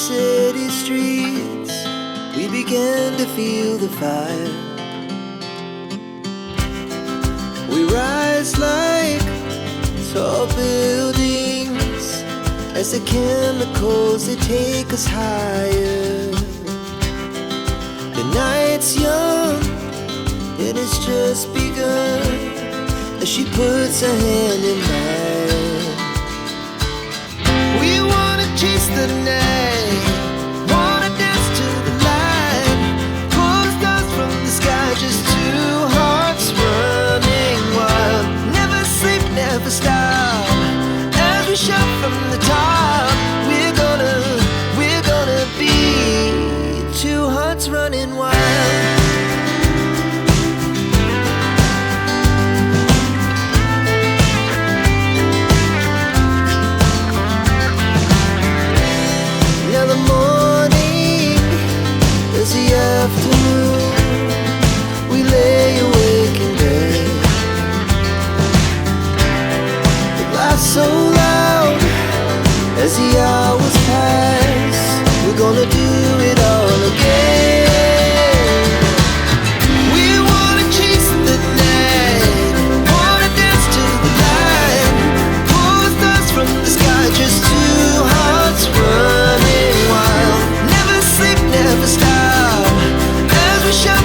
city streets, we began to feel the fire. We rise like tall buildings as the chemicals, they take us higher. The night's young, it has just begun, as she puts her hand in mine. We wanna chase the night, wanna dance to the light, pull stars from the sky, just two hearts running wild. Never sleep, never stop, as we shout from the top. We're gonna be two hearts running wild. Now the morning is the afternoon, we lay awake in bed. The laughs so loud as the hours pass, we're gonna do it all again. We wanna chase the night, wanna dance to the light, pull stars from the sky, just two hearts running wild. Never sleep, never stop, as we shine.